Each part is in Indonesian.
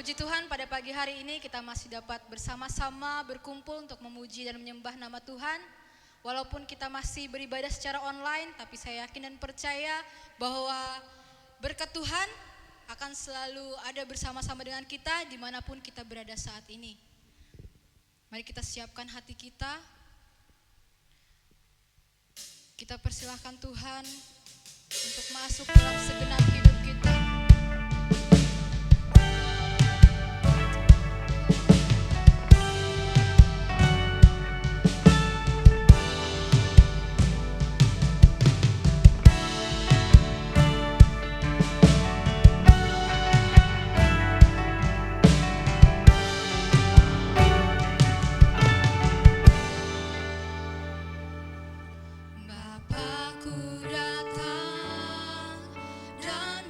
Puji Tuhan, pada pagi hari ini kita masih dapat bersama-sama berkumpul untuk memuji dan menyembah nama Tuhan. Walaupun kita masih beribadah secara online, tapi saya yakin dan percaya bahwa berkat Tuhan akan selalu ada bersama-sama dengan kita dimanapun kita berada saat ini. Mari kita siapkan hati kita. Kita persilahkan Tuhan untuk masuk dalam segenap hidup kita. Bapakku datang dan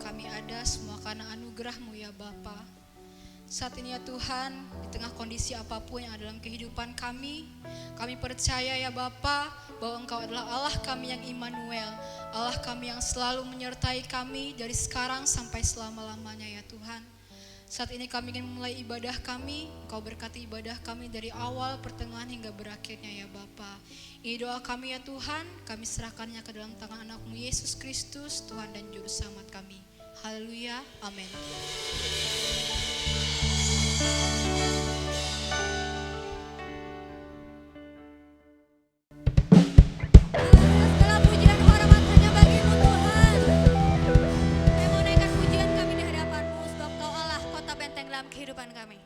kami ada semua karena anugerah-Mu ya Bapa. Saat ini ya Tuhan, di tengah kondisi apapun yang ada dalam kehidupan kami percaya ya Bapa bahwa Engkau adalah Allah kami yang Immanuel, Allah kami yang selalu menyertai kami dari sekarang sampai selama-lamanya ya Tuhan. Saat ini kami ingin memulai ibadah kami, Engkau berkati ibadah kami dari awal, pertengahan hingga berakhirnya ya Bapa. Ini doa kami ya Tuhan, kami serahkannya ke dalam tangan anak-Mu Yesus Kristus, Tuhan dan Juru Selamat kami. Haleluya, amin. Segala pujian hormat hanya bagi-Mu Tuhan. Kami mau naikkan pujian kami di hadapan-Mu, sebab Kau Allah kota benteng dalam kehidupan kami.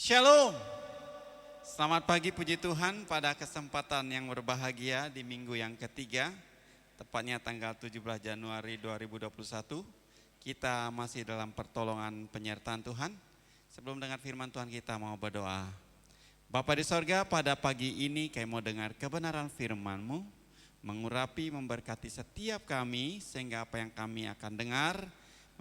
Shalom. Selamat pagi puji Tuhan pada kesempatan yang berbahagia di minggu yang ketiga, tepatnya tanggal 17 Januari 2021. Kita masih dalam pertolongan penyertaan Tuhan. Sebelum dengar firman Tuhan kita mau berdoa. Bapa di sorga, pada pagi ini kami mau dengar kebenaran firman-Mu, mengurapi, memberkati setiap kami sehingga apa yang kami akan dengar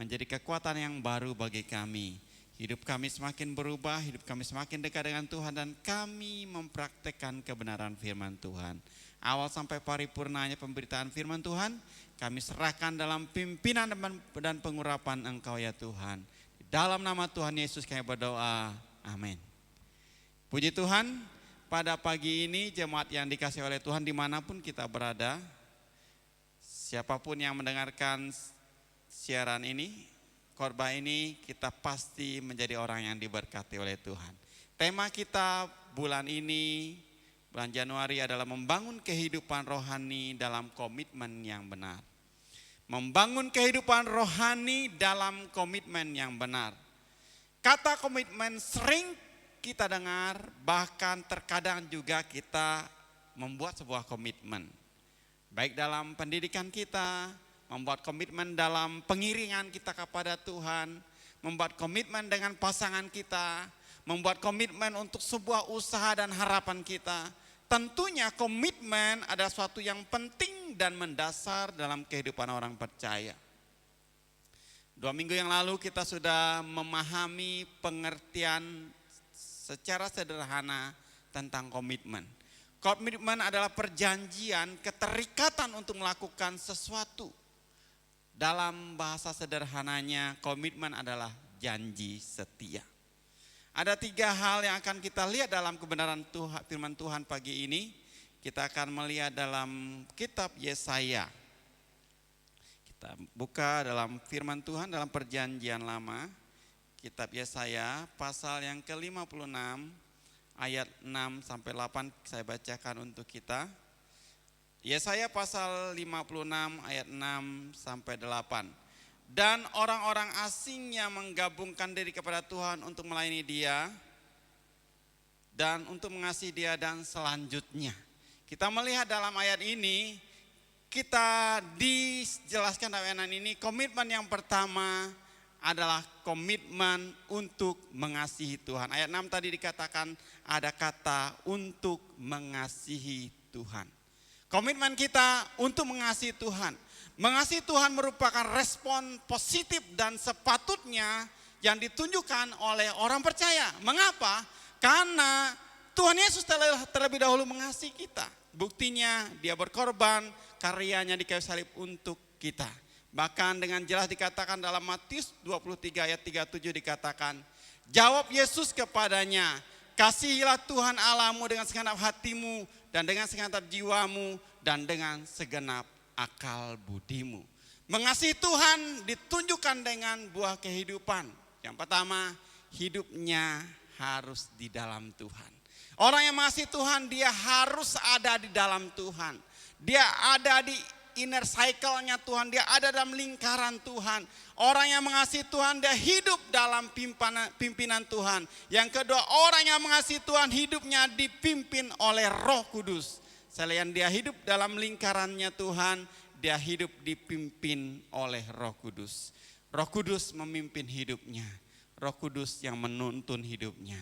menjadi kekuatan yang baru bagi kami. Hidup kami semakin berubah, hidup kami semakin dekat dengan Tuhan dan kami mempraktekkan kebenaran firman Tuhan. Awal sampai paripurnanya pemberitaan firman Tuhan, kami serahkan dalam pimpinan dan pengurapan Engkau ya Tuhan. Di dalam nama Tuhan Yesus kami berdoa, amin. Puji Tuhan, pada pagi ini jemaat yang dikasihi oleh Tuhan dimanapun kita berada, siapapun yang mendengarkan siaran ini, khotbah ini, kita pasti menjadi orang yang diberkati oleh Tuhan. Tema kita bulan ini, bulan Januari adalah membangun kehidupan rohani dalam komitmen yang benar. Membangun kehidupan rohani dalam komitmen yang benar. Kata komitmen sering kita dengar, bahkan terkadang juga kita membuat sebuah komitmen. Baik dalam pendidikan kita, membuat komitmen dalam pengiringan kita kepada Tuhan, membuat komitmen dengan pasangan kita, membuat komitmen untuk sebuah usaha dan harapan kita. Tentunya komitmen adalah suatu yang penting dan mendasar dalam kehidupan orang percaya. 2 minggu yang lalu kita sudah memahami pengertian secara sederhana tentang komitmen. Komitmen adalah perjanjian, keterikatan untuk melakukan sesuatu. Dalam bahasa sederhananya, komitmen adalah janji setia. Ada 3 hal yang akan kita lihat dalam kebenaran Tuhan, firman Tuhan pagi ini. Kita akan melihat dalam kitab Yesaya. Kita buka dalam firman Tuhan dalam perjanjian lama. Kitab Yesaya pasal yang ke-56 ayat 6 sampai 8 saya bacakan untuk kita. Yesaya pasal 56 ayat 6 sampai 8. Dan orang-orang asing yang menggabungkan diri kepada Tuhan untuk melayani Dia dan untuk mengasihi Dia dan selanjutnya. Kita melihat dalam ayat ini, kita dijelaskan dalam ayat ini, komitmen yang pertama adalah komitmen untuk mengasihi Tuhan. Ayat 6 tadi dikatakan ada kata untuk mengasihi Tuhan. Komitmen kita untuk mengasihi Tuhan. Mengasihi Tuhan merupakan respon positif dan sepatutnya yang ditunjukkan oleh orang percaya. Mengapa? Karena Tuhan Yesus terlebih dahulu mengasihi kita. Buktinya Dia berkorban, karyanya di kayu salib untuk kita. Bahkan dengan jelas dikatakan dalam Matius 23 ayat 37 dikatakan, jawab Yesus kepadanya, kasihilah Tuhan Allahmu dengan segenap hatimu dan dengan segenap jiwamu dan dengan segenap akal budimu. Mengasihi Tuhan ditunjukkan dengan buah kehidupan. Yang pertama, hidupnya harus di dalam Tuhan. Orang yang mengasihi Tuhan, dia harus ada di dalam Tuhan. Dia ada di inner cycle-nya Tuhan, dia ada dalam lingkaran Tuhan. Orang yang mengasihi Tuhan, dia hidup dalam pimpinan Tuhan. Yang kedua, orang yang mengasihi Tuhan hidupnya dipimpin oleh Roh Kudus. Selain dia hidup dalam lingkarannya Tuhan, dia hidup dipimpin oleh Roh Kudus. Roh Kudus memimpin hidupnya. Roh Kudus yang menuntun hidupnya.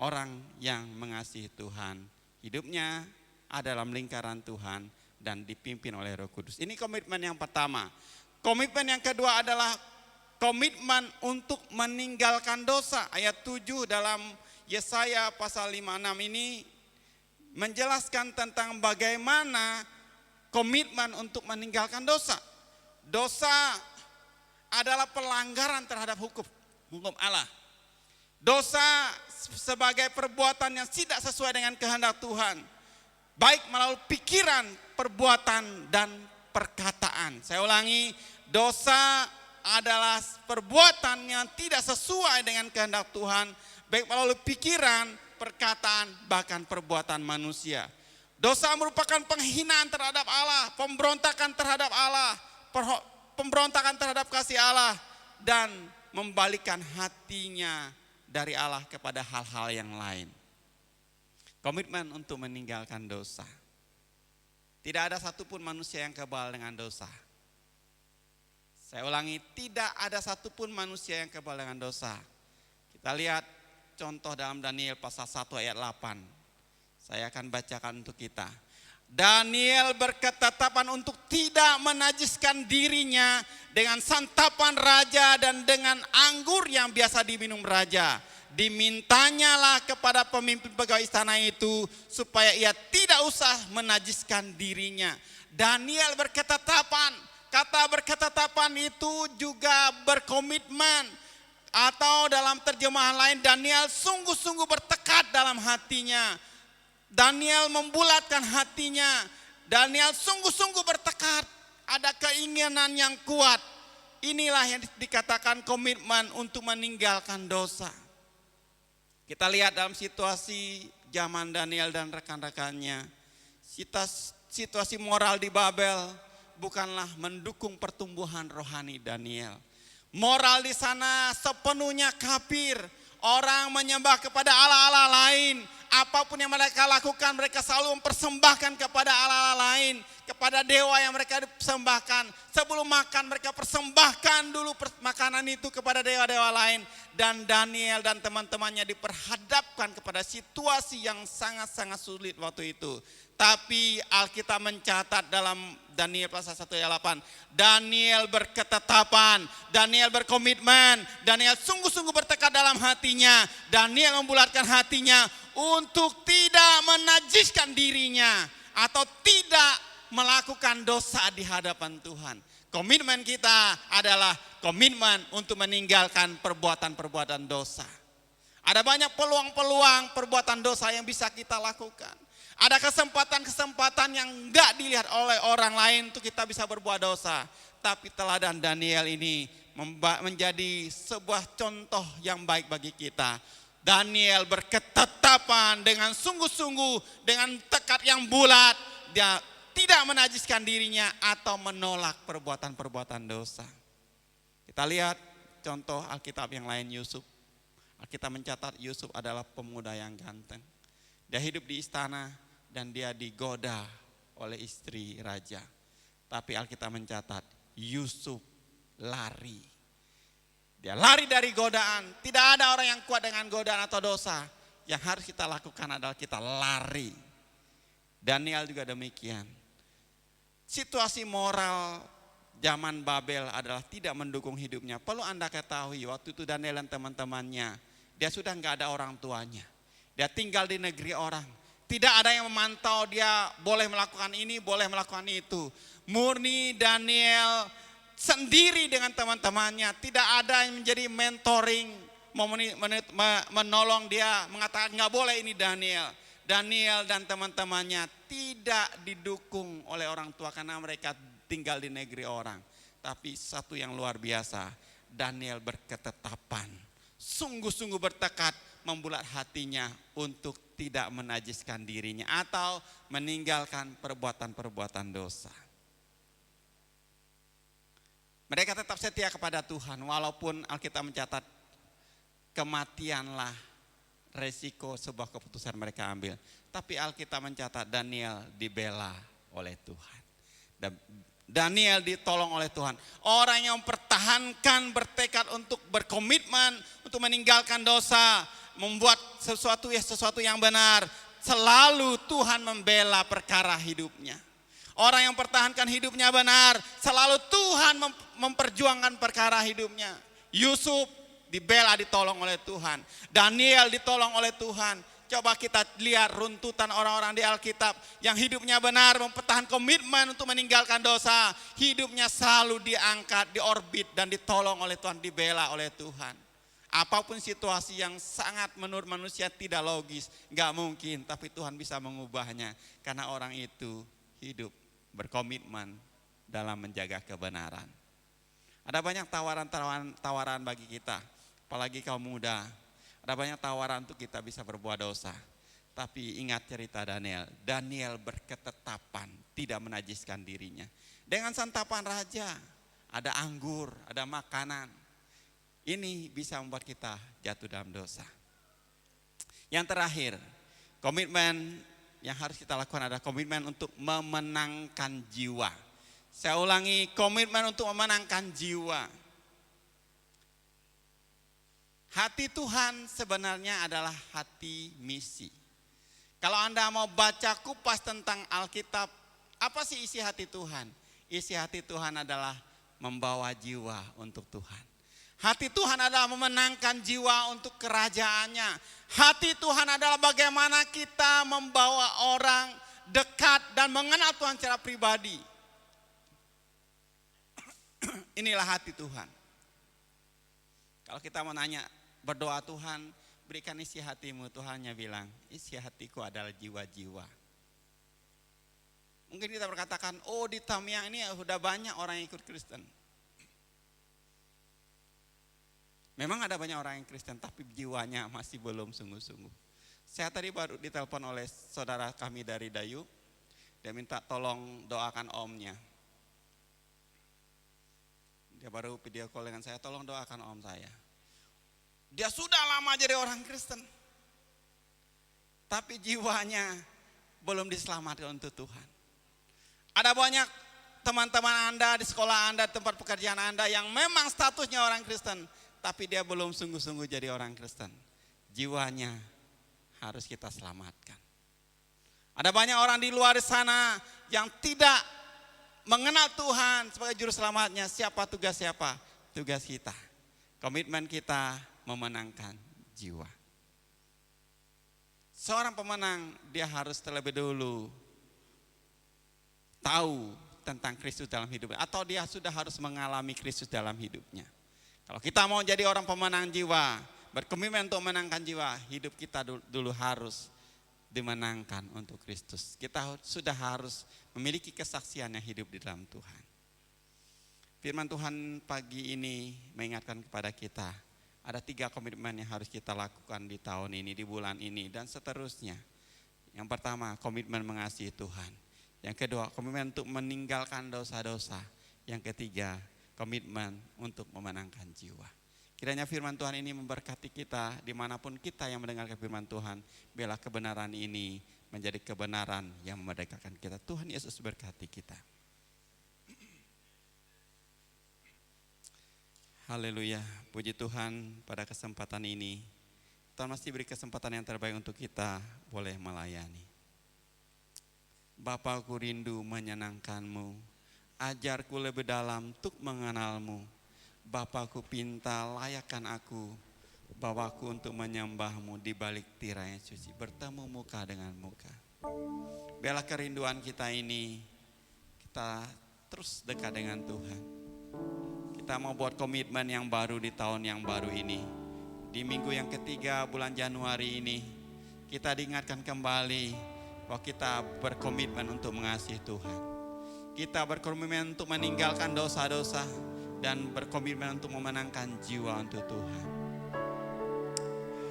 Orang yang mengasihi Tuhan, hidupnya ada dalam lingkaran Tuhan dan dipimpin oleh Roh Kudus. Ini komitmen yang pertama. Komitmen yang kedua adalah komitmen untuk meninggalkan dosa. Ayat 7 dalam Yesaya pasal 56 ini menjelaskan tentang bagaimana komitmen untuk meninggalkan dosa. Dosa adalah pelanggaran terhadap hukum Allah. Dosa sebagai perbuatan yang tidak sesuai dengan kehendak Tuhan. Baik melalui pikiran, perbuatan, dan perkataan. Saya ulangi, dosa adalah perbuatan yang tidak sesuai dengan kehendak Tuhan. Baik melalui pikiran, perkataan, bahkan perbuatan manusia. Dosa merupakan penghinaan terhadap Allah, pemberontakan terhadap Allah, pemberontakan terhadap kasih Allah, dan membalikan hatinya dari Allah kepada hal-hal yang lain. Komitmen untuk meninggalkan dosa. Tidak ada satupun manusia yang kebal dengan dosa. Saya ulangi, tidak ada satupun manusia yang kebal dengan dosa. Kita lihat contoh dalam Daniel pasal 1 ayat 8. Saya akan bacakan untuk kita. Daniel berketetapan untuk tidak menajiskan dirinya dengan santapan raja dan dengan anggur yang biasa diminum raja. Dimintanyalah kepada pemimpin pegawai istana itu supaya ia tidak usah menajiskan dirinya. Daniel berketetapan. Kata berketetapan itu juga berkomitmen. Atau dalam terjemahan lain, Daniel sungguh-sungguh bertekad dalam hatinya. Daniel membulatkan hatinya. Daniel sungguh-sungguh bertekad. Ada keinginan yang kuat. Inilah yang dikatakan komitmen untuk meninggalkan dosa. Kita lihat dalam situasi zaman Daniel dan rekan-rekannya. Situasi moral di Babel bukanlah mendukung pertumbuhan rohani Daniel. Moral di sana sepenuhnya kafir. Orang menyembah kepada Allah-Allah lain. Apapun yang mereka lakukan, mereka selalu mempersembahkan kepada Allah-Allah lain, kepada dewa yang mereka persembahkan. Sebelum makan mereka persembahkan dulu makanan itu kepada dewa-dewa lain. Dan Daniel dan teman-temannya diperhadapkan kepada situasi yang sangat-sangat sulit waktu itu. Tapi Alkitab mencatat dalam Daniel pasal 1 ayat 8. Daniel berketetapan, Daniel berkomitmen, Daniel sungguh-sungguh bertekad dalam hatinya. Daniel membulatkan hatinya untuk tidak menajiskan dirinya atau tidak melakukan dosa di hadapan Tuhan. Komitmen kita adalah komitmen untuk meninggalkan perbuatan-perbuatan dosa. Ada banyak peluang-peluang perbuatan dosa yang bisa kita lakukan. Ada kesempatan-kesempatan yang enggak dilihat oleh orang lain untuk kita bisa berbuat dosa. Tapi teladan Daniel ini menjadi sebuah contoh yang baik bagi kita. Daniel berketetapan dengan sungguh-sungguh, dengan tekad yang bulat. Dia tidak menajiskan dirinya atau menolak perbuatan-perbuatan dosa. Kita lihat contoh Alkitab yang lain, Yusuf. Alkitab mencatat Yusuf adalah pemuda yang ganteng. Dia hidup di istana dan dia digoda oleh istri raja. Tapi Alkitab mencatat Yusuf lari. Dia lari dari godaan. Tidak ada orang yang kuat dengan godaan atau dosa. Yang harus kita lakukan adalah kita lari. Daniel juga demikian. Situasi moral zaman Babel adalah tidak mendukung hidupnya. Perlu Anda ketahui, waktu itu Daniel dan teman-temannya, dia sudah enggak ada orang tuanya. Dia tinggal di negeri orang. Tidak ada yang memantau dia boleh melakukan ini, boleh melakukan itu. Murni Daniel sendiri dengan teman-temannya. Tidak ada yang menjadi mentoring, menolong dia, mengatakan enggak boleh ini Daniel. Daniel dan teman-temannya tidak didukung oleh orang tua karena mereka tinggal di negeri orang. Tapi satu yang luar biasa, Daniel berketetapan, sungguh-sungguh bertekad, membulat hatinya untuk tidak menajiskan dirinya atau meninggalkan perbuatan-perbuatan dosa. Mereka tetap setia kepada Tuhan walaupun Alkitab mencatat kematianlah resiko sebuah keputusan mereka ambil. Tapi Alkitab mencatat Daniel dibela oleh Tuhan. Daniel ditolong oleh Tuhan. Orang yang mempertahankan, bertekad untuk berkomitmen, untuk meninggalkan dosa, membuat sesuatu yang benar. Selalu Tuhan membela perkara hidupnya. Orang yang mempertahankan hidupnya benar, selalu Tuhan memperjuangkan perkara hidupnya. Yusuf dibela, ditolong oleh Tuhan. Daniel ditolong oleh Tuhan. Coba kita lihat runtutan orang-orang di Alkitab yang hidupnya benar, mempertahankan komitmen untuk meninggalkan dosa. Hidupnya selalu diangkat, diorbit dan ditolong oleh Tuhan, dibela oleh Tuhan. Apapun situasi yang sangat menurut manusia tidak logis, gak mungkin, tapi Tuhan bisa mengubahnya. Karena orang itu hidup berkomitmen dalam menjaga kebenaran. Ada banyak tawaran bagi kita, apalagi kaum muda. Ada banyak tawaran untuk kita bisa berbuat dosa. Tapi ingat cerita Daniel. Daniel berketetapan tidak menajiskan dirinya. Dengan santapan raja, ada anggur, ada makanan. ini bisa membuat kita jatuh dalam dosa. Yang terakhir, komitmen yang harus kita lakukan adalah komitmen untuk memenangkan jiwa. Saya ulangi, komitmen untuk memenangkan jiwa. Hati Tuhan sebenarnya adalah hati misi. Kalau Anda mau baca kupas tentang Alkitab, apa sih isi hati Tuhan? Isi hati Tuhan adalah membawa jiwa untuk Tuhan. Hati Tuhan adalah memenangkan jiwa untuk kerajaannya. Hati Tuhan adalah bagaimana kita membawa orang dekat dan mengenal Tuhan secara pribadi. Inilah hati Tuhan. Kalau kita mau nanya, berdoa Tuhan, berikan isi hatimu. Tuhannya bilang, isi hatiku adalah jiwa-jiwa. Mungkin kita berkatakan, oh di Tamiang ini sudah banyak orang yang ikut Kristen. Memang ada banyak orang yang Kristen, tapi jiwanya masih belum sungguh-sungguh. Saya tadi baru ditelepon oleh saudara kami dari Dayu. Dia minta tolong doakan omnya. Dia baru video call dengan saya, tolong doakan om saya. Dia sudah lama jadi orang Kristen. Tapi jiwanya belum diselamatkan untuk Tuhan. Ada banyak teman-teman Anda di sekolah Anda, tempat pekerjaan Anda yang memang statusnya orang Kristen. Tapi dia belum sungguh-sungguh jadi orang Kristen. Jiwanya harus kita selamatkan. Ada banyak orang di luar sana yang tidak mengenal Tuhan sebagai juru selamatnya. Siapa tugas siapa? Tugas kita. Komitmen kita memenangkan jiwa. Seorang pemenang dia harus terlebih dulu tahu tentang Kristus dalam hidupnya. Atau dia sudah harus mengalami Kristus dalam hidupnya. Kalau kita mau jadi orang pemenang jiwa, berkomitmen untuk menangkan jiwa, hidup kita dulu harus dimenangkan untuk Kristus. Kita sudah harus memiliki kesaksian yang hidup di dalam Tuhan. Firman Tuhan pagi ini mengingatkan kepada kita, ada 3 komitmen yang harus kita lakukan di tahun ini, di bulan ini, dan seterusnya. Yang pertama, komitmen mengasihi Tuhan. Yang kedua, komitmen untuk meninggalkan dosa-dosa. Yang ketiga, komitmen untuk memenangkan jiwa. Kiranya firman Tuhan ini memberkati kita dimanapun kita yang mendengarkan firman Tuhan. Biarlah kebenaran ini menjadi kebenaran yang memerdekakan kita. Tuhan Yesus berkati kita. Haleluya, puji Tuhan pada kesempatan ini. Tuhan masih beri kesempatan yang terbaik untuk kita boleh melayani. Bapa-Ku rindu menyenangkan-Mu. Ajarku lebih dalam untuk mengenal-Mu. Bapa-Ku pinta layakkan aku, bawaku untuk menyembah-Mu di balik tirai yang suci, bertemu muka dengan muka. Biarlah kerinduan kita ini, kita terus dekat dengan Tuhan. Kita mau buat komitmen yang baru di tahun yang baru ini. Di minggu yang ketiga bulan Januari ini, kita diingatkan kembali bahwa kita berkomitmen untuk mengasihi Tuhan. Kita berkomitmen untuk meninggalkan dosa-dosa dan berkomitmen untuk memenangkan jiwa untuk Tuhan.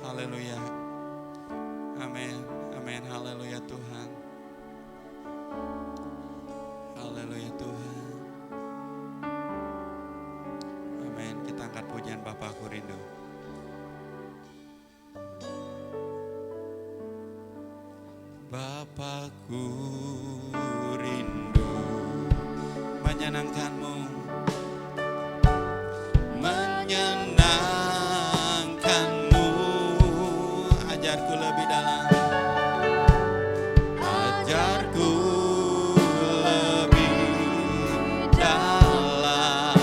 Haleluya. Amin. Amin. Haleluya Tuhan. Haleluya Tuhan. Amin. Kita angkat pujian Bapa-Ku rindu. Bapa-Ku rindu menyenangkan-Mu, menyenangkan-Mu. Ajarku lebih dalam, ajarku lebih dalam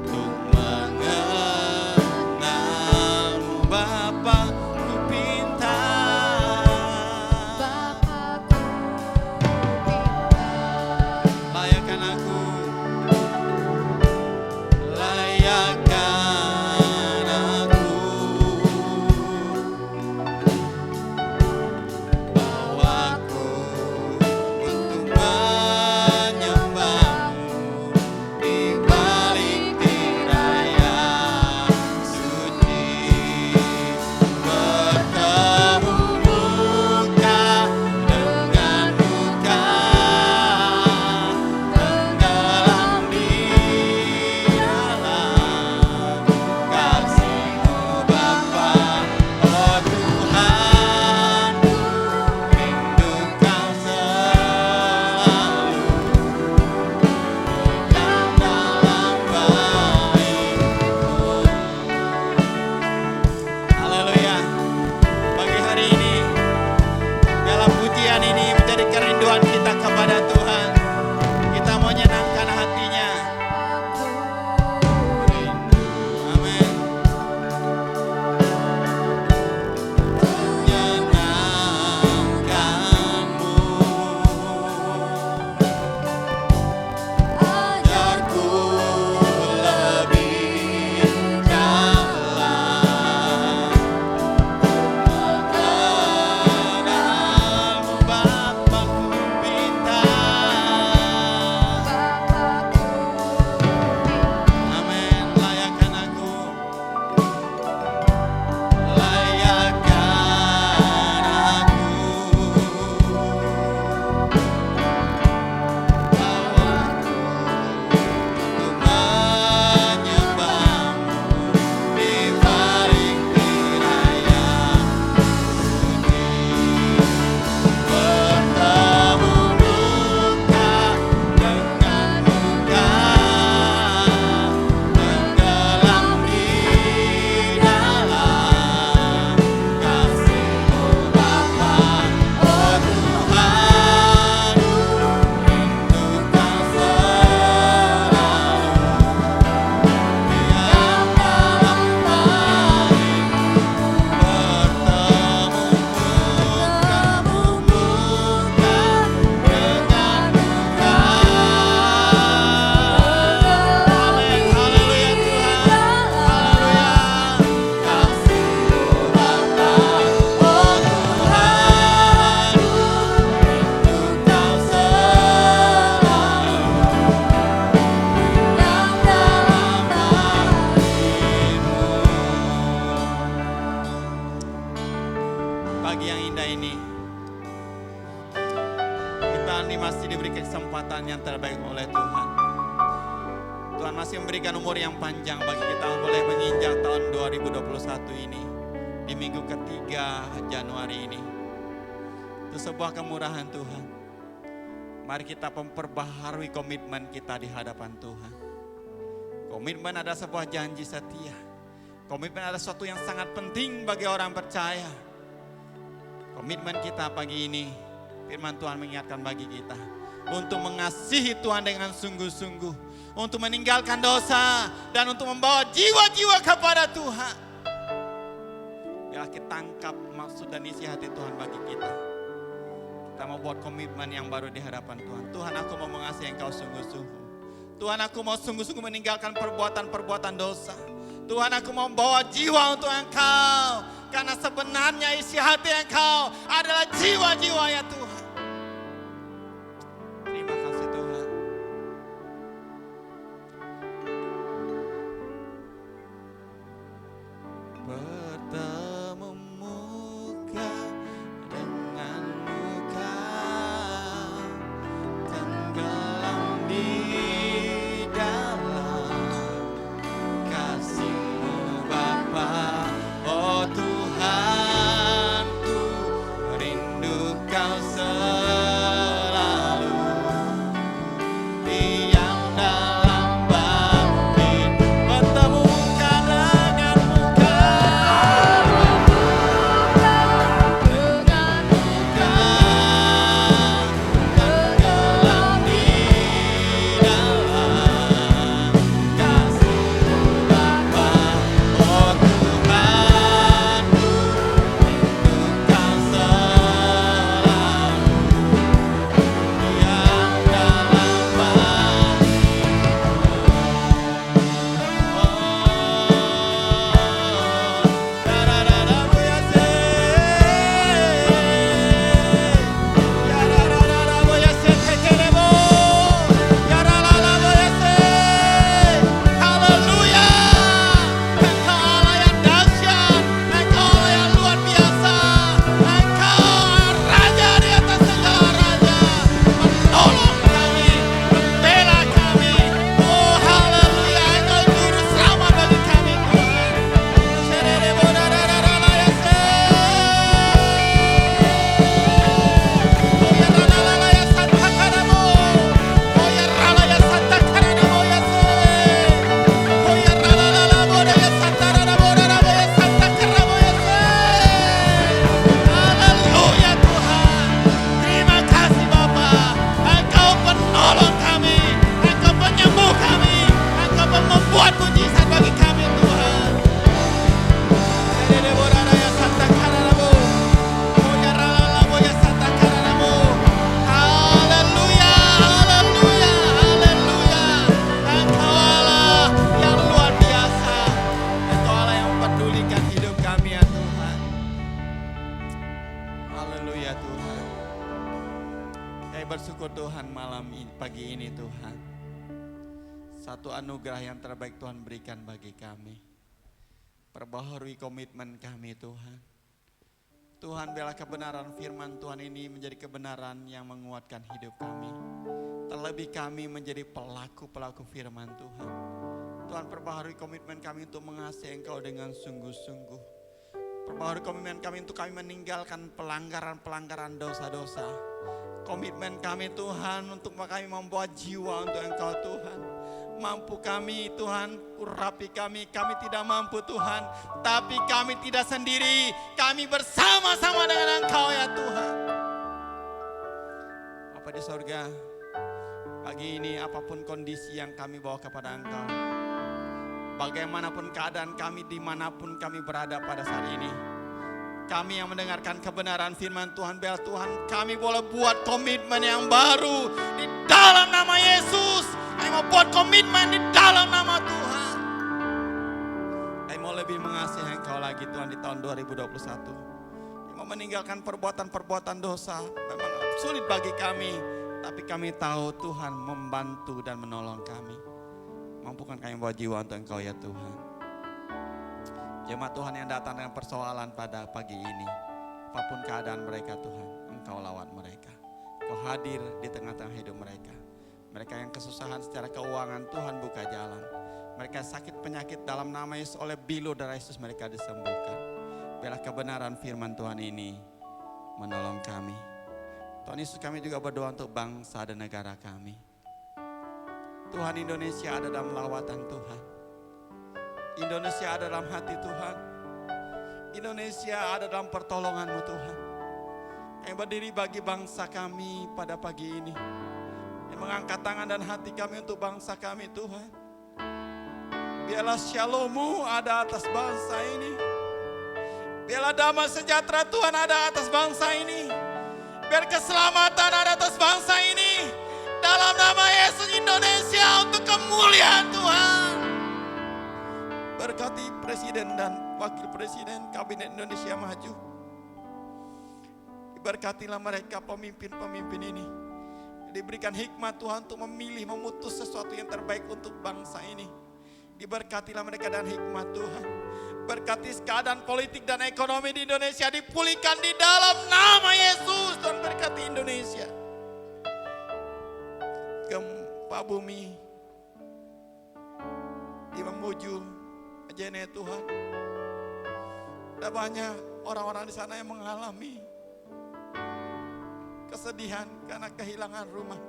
untuk mengenal-Mu. Bapa, ku pinta, layakkan aku, layakkan kesempatan yang terbaik oleh Tuhan. Tuhan masih memberikan umur yang panjang bagi kita boleh menginjak tahun 2021 ini. Di minggu ketiga Januari ini. Itu sebuah kemurahan Tuhan. Mari kita memperbaharui komitmen kita di hadapan Tuhan. Komitmen adalah sebuah janji setia. Komitmen adalah sesuatu yang sangat penting bagi orang percaya. Komitmen kita pagi ini, firman Tuhan mengingatkan bagi kita untuk mengasihi Tuhan dengan sungguh-sungguh, untuk meninggalkan dosa dan untuk membawa jiwa-jiwa kepada Tuhan. Biarlah kita tangkap maksud dan isi hati Tuhan bagi kita. Kita mau buat komitmen yang baru di hadapan Tuhan. Tuhan, aku mau mengasihi Engkau sungguh-sungguh. Tuhan, aku mau sungguh-sungguh meninggalkan perbuatan-perbuatan dosa. Tuhan, aku mau membawa jiwa untuk Engkau. Karena sebenarnya isi hati Engkau adalah jiwa-jiwa ya Tuhan. Terima kasih Tuhan. Bertemu muka dengan muka, tenggelam di dalam kasih-Mu Bapa. Oh Tuhanku, rindu Kau selalu diam dalam bait. Bertemu muka dengan muka, tenggelam di dalam kasih-Mu Bapa. Oh Tuhanku, Kau selalu diam dalam bait. Haleluya. Engkau Allah yang dahsyat, Engkau Allah yang luar biasa, Engkau Raja di atas segala raja, menolong kami, membela kami. Oh haleluya, Engkau juru selamat bagi kami Tuhan. Haleluya Tuhan. Terima kasih Bapa. Engkau penolong kami, Engkau penyembuh kami, Engkau membuat mujizat bagi kami Tuhan. Haleluya, haleluya, haleluya. Engkau Allah yang luar biasa. Engkau Allah yang mempedulikan hidup kami ya Tuhan. Haleluya Tuhan. Kami bersyukur Tuhan malam ini, pagi ini Tuhan. Satu anugerah yang terbaik Tuhan berikan bagi kami. Perbaharui komitmen kami Tuhan. Tuhan, biarlah kebenaran firman Tuhan ini menjadi kebenaran yang menguatkan hidup kami. Terlebih kami menjadi pelaku-pelaku firman Tuhan. Tuhan, perbaharui komitmen kami untuk mengasihi Engkau dengan sungguh-sungguh. Perbaharui komitmen kami untuk kami meninggalkan pelanggaran-pelanggaran dosa-dosa. Komitmen kami Tuhan untuk kami membawa jiwa untuk Engkau Tuhan. Mampu kami Tuhan, urapi kami tidak mampu Tuhan. Tapi kami tidak sendiri, kami bersama-sama dengan Engkau ya Tuhan. Bapa di sorga, pagi ini apapun kondisi yang kami bawa kepada Engkau, bagaimanapun keadaan kami, dimanapun kami berada pada saat ini, kami yang mendengarkan kebenaran firman Tuhan, biar Tuhan kami boleh buat komitmen yang baru di dalam nama Yesus. Kami mau buat komitmen di dalam nama Tuhan. Kami mau lebih mengasihi Engkau lagi Tuhan di tahun 2021. Kami mau meninggalkan perbuatan-perbuatan dosa. Memang sulit bagi kami, tapi kami tahu Tuhan membantu dan menolong kami. Mampukan kami bawa jiwa untuk Engkau ya Tuhan. Jemaat Tuhan yang datang dengan persoalan pada pagi ini, apapun keadaan mereka Tuhan, Engkau lawat mereka. Engkau hadir di tengah-tengah hidup mereka. Mereka yang kesusahan secara keuangan, Tuhan buka jalan. Mereka sakit penyakit dalam nama Yesus, oleh bilo darah Yesus mereka disembuhkan. Biarlah kebenaran firman Tuhan ini menolong kami. Tuhan Yesus, kami juga berdoa untuk bangsa dan negara kami. Tuhan, Indonesia ada dalam lawatan Tuhan. Indonesia ada dalam hati Tuhan. Indonesia ada dalam pertolongan-Mu Tuhan. Kami berdiri bagi bangsa kami pada pagi ini. Yang mengangkat tangan dan hati kami untuk bangsa kami Tuhan. Biarlah shalom-Mu ada atas bangsa ini. Biarlah damai sejahtera Tuhan ada atas bangsa ini. Biar keselamatan ada atas bangsa ini. Dalam nama Yesus, Indonesia untuk kemuliaan Tuhan. Berkati Presiden dan Wakil Presiden Kabinet Indonesia Maju. Diberkatilah mereka pemimpin-pemimpin ini. Diberikan hikmat Tuhan untuk memilih, memutus sesuatu yang terbaik untuk bangsa ini. Diberkatilah mereka dan hikmat Tuhan. Berkati keadaan politik dan ekonomi di Indonesia dipulihkan di dalam nama Yesus. Tuhan berkati Indonesia. Gempa bumi di Mamuju, Majene Tuhan. Ada banyak orang-orang di sana yang mengalami kesedihan karena kehilangan rumah.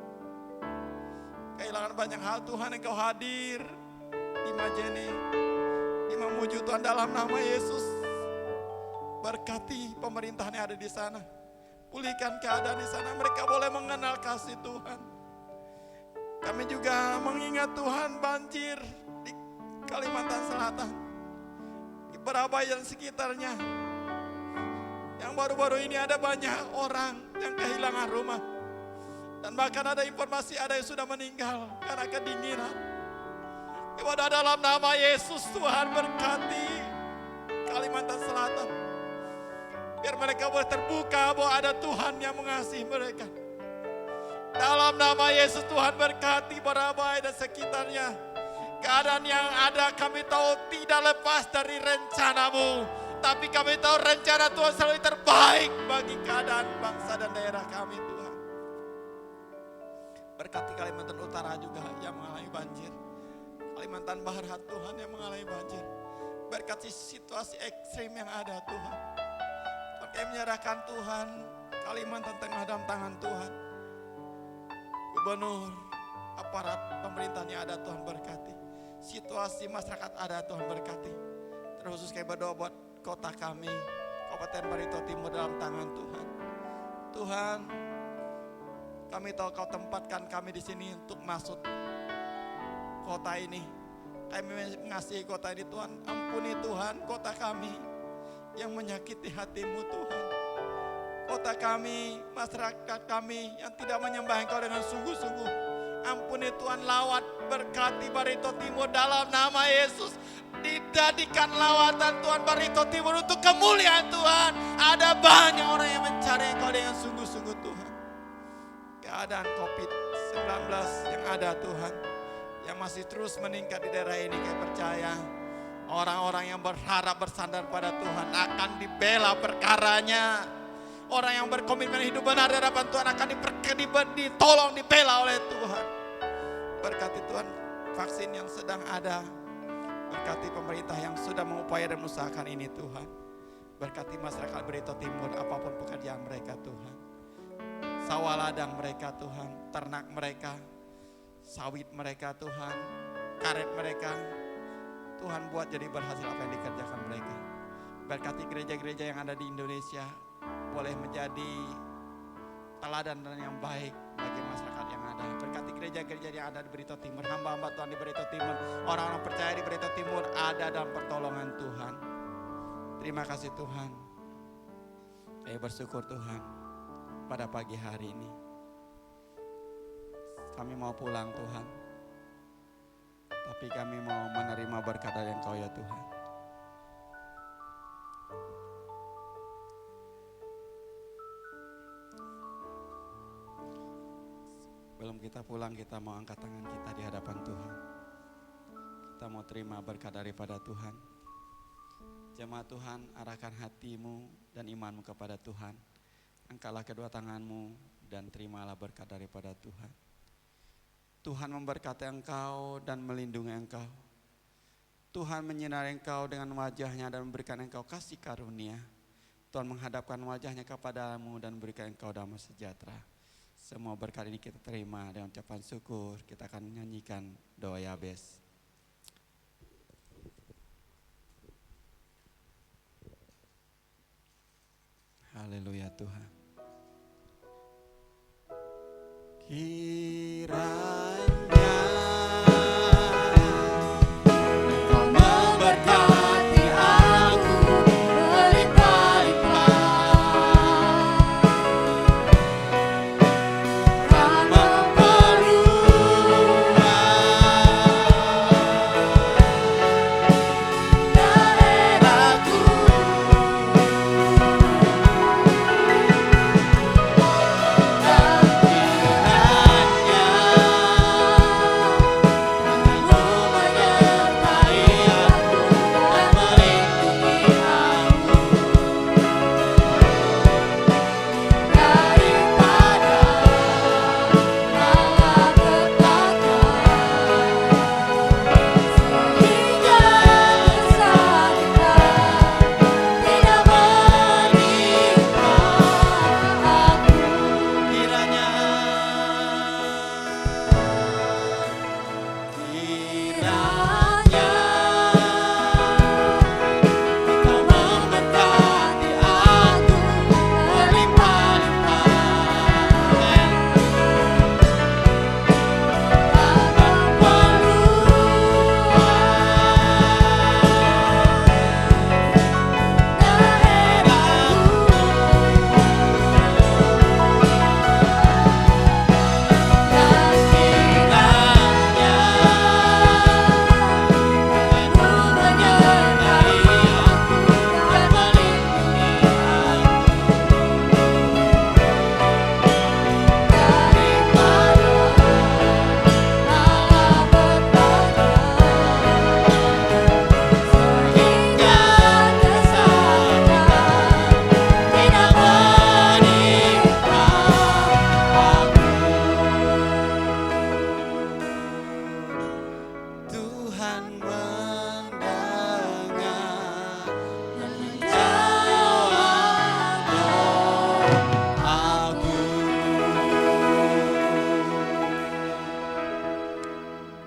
Kehilangan banyak hal Tuhan, Engkau hadir di Majene, di Mamuju Tuhan, dalam nama Yesus. Berkati pemerintahan yang ada di sana. Pulihkan keadaan di sana, mereka boleh mengenal kasih Tuhan. Kami juga mengingat Tuhan banjir di Kalimantan Selatan, di Barabai dan sekitarnya. Yang baru-baru ini ada banyak orang yang kehilangan rumah. Dan bahkan ada informasi ada yang sudah meninggal karena kedinginan. Kepada dalam nama Yesus Tuhan berkati Kalimantan Selatan. Biar mereka boleh terbuka bahwa ada Tuhan yang mengasihi mereka. Dalam nama Yesus Tuhan berkati Barabai dan sekitarnya. Keadaan yang ada kami tahu tidak lepas dari rencana-Mu. Tapi kami tahu rencana Tuhan selalu terbaik bagi keadaan bangsa dan daerah kami Tuhan. Berkati Kalimantan Utara juga yang mengalami banjir. Kalimantan Barat Tuhan yang mengalami banjir. Berkati situasi ekstrim yang ada Tuhan. Kami menyerahkan Tuhan Kalimantan Tengah dalam tangan Tuhan. Gubernur, aparat pemerintahnya ada Tuhan berkati. Situasi masyarakat ada Tuhan berkati. Terkhusus kami berdoa buat kota kami, Kabupaten Barito Timur dalam tangan Tuhan. Tuhan, kami tahu Kau tempatkan kami di sini untuk masuk kota ini. Kami mengasihi kota ini Tuhan. Ampuni Tuhan kota kami yang menyakiti hati-Mu Tuhan. Kota kami, masyarakat kami yang tidak menyembah Engkau dengan sungguh-sungguh. Ampuni Tuhan, lawat berkati Barito Timur dalam nama Yesus. Dijadikan lawatan Tuhan Barito Timur untuk kemuliaan Tuhan. Ada banyak orang yang mencari Engkau dengan sungguh-sungguh Tuhan. Keadaan COVID-19 yang ada Tuhan, yang masih terus meningkat di daerah ini, kami percaya orang-orang yang berharap bersandar pada Tuhan akan dibela perkaranya. Orang yang berkomitmen hidup benar di hadapan Tuhan akan ditolong, dibela oleh Tuhan. Berkati Tuhan vaksin yang sedang ada. Berkati pemerintah yang sudah mengupaya dan mengusahakan ini Tuhan. Berkati masyarakat Barito Timur apapun pekerjaan mereka Tuhan. Sawah ladang mereka Tuhan, ternak mereka, sawit mereka Tuhan, karet mereka. Tuhan buat jadi berhasil apa yang dikerjakan mereka. Berkati gereja-gereja yang ada di Indonesia boleh menjadi teladan dan yang baik bagi masyarakat yang ada. Berkati gereja-gereja yang ada di Barito Timur, hamba-hamba Tuhan di Barito Timur, orang-orang percaya di Barito Timur ada dalam pertolongan Tuhan. Terima kasih Tuhan. Saya bersyukur Tuhan pada pagi hari ini. Kami mau pulang Tuhan, tapi kami mau menerima berkat dari Engkau ya Tuhan. Belum kita pulang, kita mau angkat tangan kita di hadapan Tuhan. Kita mau terima berkat daripada Tuhan. Jemaat Tuhan, arahkan hatimu dan imanmu kepada Tuhan. Angkatlah kedua tanganmu dan terimalah berkat daripada Tuhan. Tuhan memberkati engkau dan melindungi engkau. Tuhan menyinari engkau dengan wajahnya dan memberikan engkau kasih karunia. Tuhan menghadapkan wajahnya kepadamu dan memberikan engkau damai sejahtera. Semua berkat ini kita terima dengan ucapan syukur. Kita akan menyanyikan doa Yabes. Haleluya Tuhan. Kiranya Engkau memberkati aku berlimpah-limpah, dan memperluas daerahku.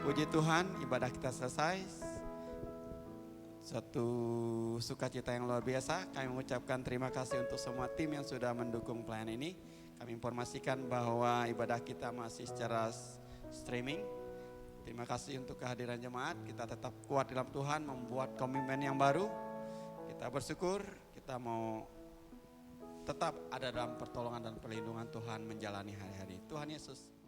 Puji Tuhan, ibadah kita selesai. Suatu sukacita yang luar biasa. Kami mengucapkan terima kasih untuk semua tim yang sudah mendukung pelayanan ini. Kami informasikan bahwa ibadah kita masih secara streaming. Terima kasih untuk kehadiran jemaat. Kita tetap kuat dalam Tuhan, membuat komitmen yang baru. Kita bersyukur, kita mau tetap ada dalam pertolongan dan perlindungan Tuhan menjalani hari-hari. Tuhan Yesus